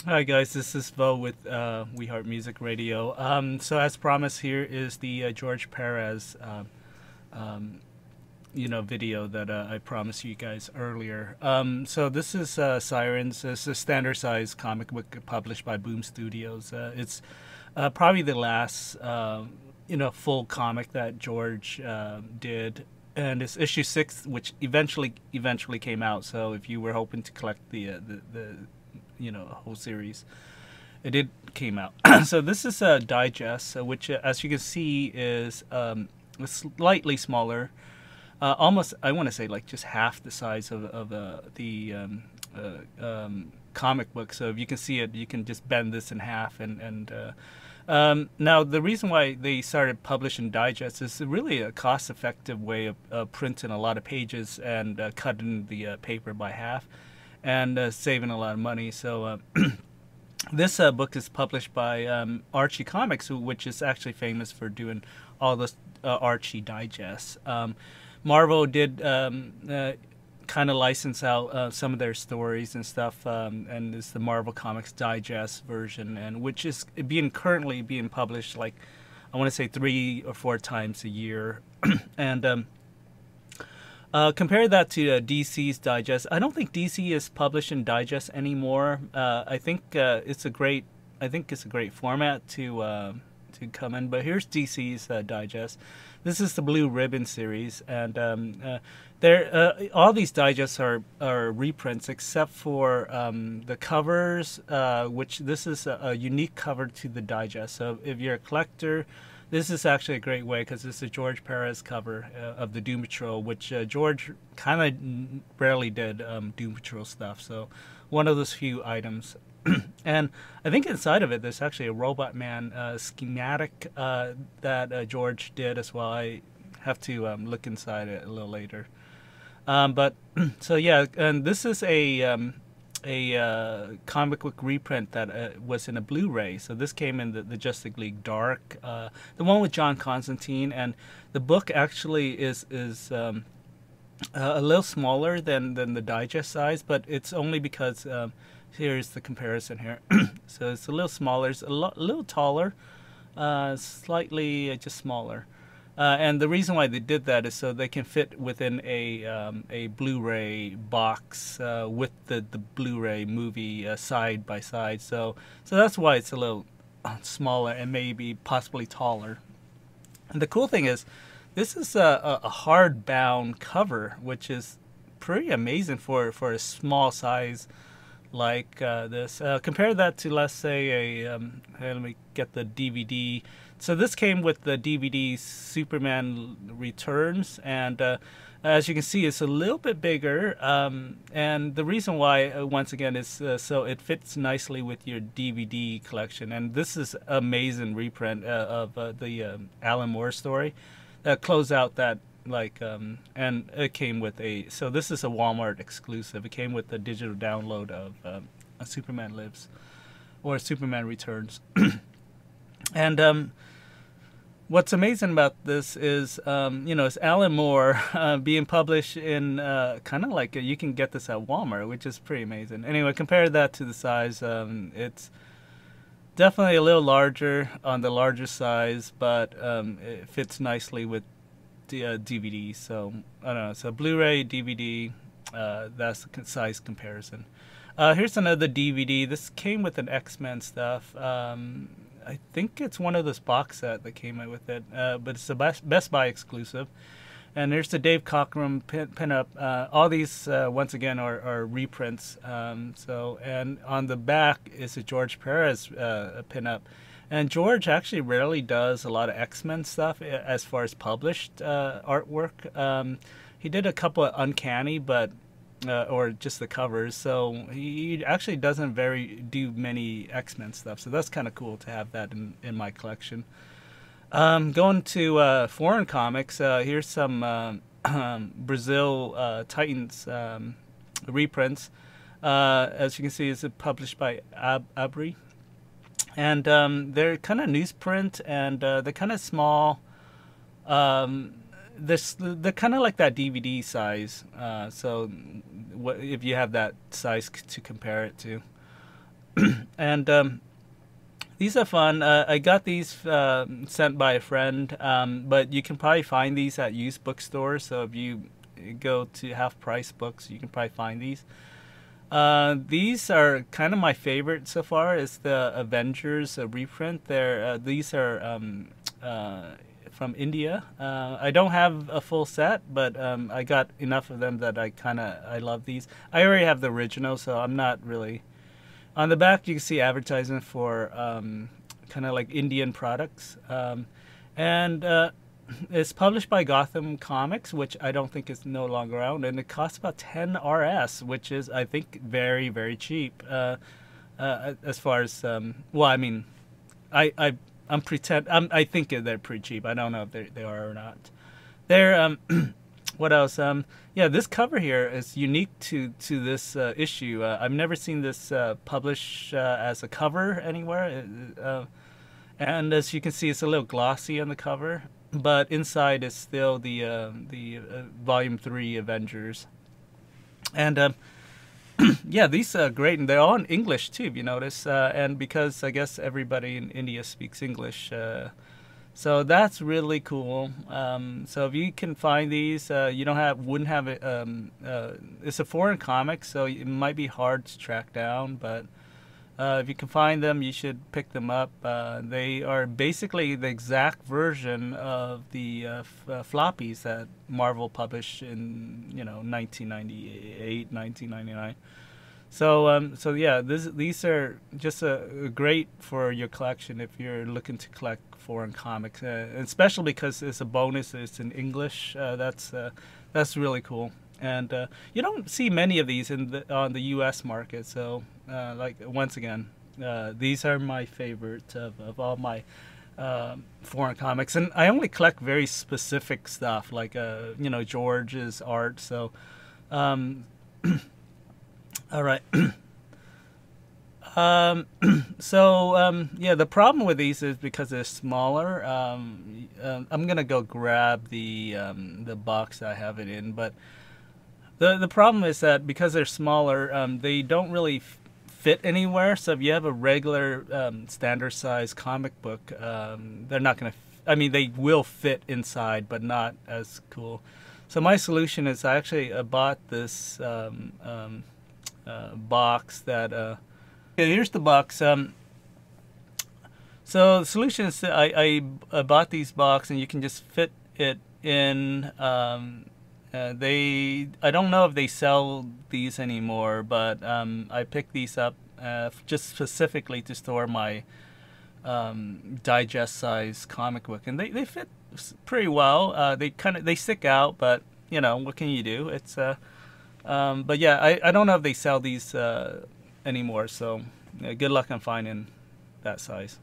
Hi guys, this is Vo with We Heart Music Radio. So as promised, here is the George Perez, video that I promised you guys earlier. So this is Sirens. It's a standard size comic book published by Boom Studios. It's probably the last, full comic that George did, and it's issue 6, which eventually came out. So if you were hoping to collect the whole series, it did came out. So this is a digest, which, as you can see, is slightly smaller, almost I want to say like just half the size of the comic book. So if you can see it, you can just bend this in half. And now the reason why they started publishing digests is really a cost-effective way of printing a lot of pages and cutting the paper by half and saving a lot of money. So this book is published by Archie Comics, which is actually famous for doing all those Archie digests. Marvel did kind of license out some of their stories and stuff, and it's the Marvel Comics Digest version, and which is currently being published, like I want to say 3 or 4 times a year. And compare that to DC's Digest. I don't think DC is publishing Digest anymore. I think it's a great format to come in. But here's DC's Digest. This is the Blue Ribbon series, and all these digests are reprints except for the covers, which this is a unique cover to the digest. So if you're a collector, this is actually a great way because it's a George Perez cover of the Doom Patrol, which George kind of rarely did Doom Patrol stuff. So one of those few items. And I think inside of it, there's actually a Robot Man schematic that George did as well. I have to look inside it a little later. But so yeah, and this is a comic book reprint that was in a Blu-ray. So this came in the Justice League Dark, the one with John Constantine, and the book actually is a little smaller than the digest size, but it's only because here's the comparison here. So it's a little smaller, it's a little taller, slightly just smaller. And the reason why they did that is so they can fit within a Blu-ray box with the Blu-ray movie side by side. So that's why it's a little smaller and maybe possibly taller. And the cool thing is, this is a hardbound cover, which is pretty amazing for a small size like this. Compare that to, let's say, hey, let me get the DVD. So this came with the DVD Superman Returns, and as you can see, it's a little bit bigger. And the reason why, once again, is so it fits nicely with your DVD collection. And this is amazing reprint of the Alan Moore story that closed out that, and it came with so this is a Walmart exclusive. It came with the digital download of Superman Lives or Superman Returns. And what's amazing about this is, it's Alan Moore being published in kind of like you can get this at Walmart, which is pretty amazing. Anyway, compare that to the size. It's definitely a little larger on the larger size, but it fits nicely with the DVD. So I don't know. So Blu-ray, DVD, that's the size comparison. Here's another DVD. This came with an X-Men stuff. I think it's one of those box set that came out with it, but it's a Best Buy exclusive. And there's the Dave Cockrum pinup. All these, once again, are reprints. And on the back is a George Perez pinup. And George actually rarely does a lot of X-Men stuff as far as published artwork. He did a couple of Uncanny, but or just the covers. So he actually doesn't do many X-Men stuff. So that's kind of cool to have that in my collection. Going to foreign comics, here's some Brazil Titans reprints. As you can see, it's published by Abri. And they're kind of newsprint, and they're kind of small. They're kind of like that DVD size. So if you have that size to compare it to. And these are fun. I got these sent by a friend, but you can probably find these at used bookstores. So if you go to Half Price Books, you can probably find these. These are kind of my favorite so far. Is the Avengers reprint. These are from India. I don't have a full set, but I got enough of them that I love these. I already have the original, so I'm not really. On the back, you can see advertisement for kind of like Indian products, and it's published by Gotham Comics, which I don't think is no longer around, and it costs about 10 RS, which is, I think, very, very cheap. As far as well, I mean, I think they're pretty cheap. I don't know if they are or not. They're what else? Yeah, this cover here is unique to this issue. I've never seen this published as a cover anywhere. And as you can see, it's a little glossy on the cover, but inside is still the Volume 3 Avengers. And yeah, these are great, and they're all in English too, if you notice. And because I guess everybody in India speaks English, so that's really cool. So if you can find these, you wouldn't have it. It's a foreign comic, so it might be hard to track down. But if you can find them, you should pick them up. They are basically the exact version of the floppies that Marvel published in 1998, 1999. So yeah, these are just great for your collection if you're looking to collect foreign comics, especially because it's a bonus. It's in English. That's really cool, and you don't see many of these on the U.S. market. So like once again, these are my favorite of all my foreign comics, and I only collect very specific stuff like George's art. So. All right. Yeah, the problem with these is because they're smaller. I'm gonna go grab the box I have it in, but the problem is that because they're smaller, they don't really fit anywhere. So if you have a regular standard size comic book, they're not gonna. I mean, they will fit inside, but not as cool. So my solution is I actually bought this. Box that okay, here's the box. So the solution is that I bought these box, and you can just fit it in. I don't know if they sell these anymore, but I picked these up just specifically to store my digest size comic book, and they fit pretty well. They stick out, but what can you do? It's but yeah, I don't know if they sell these anymore, so good luck on finding that size.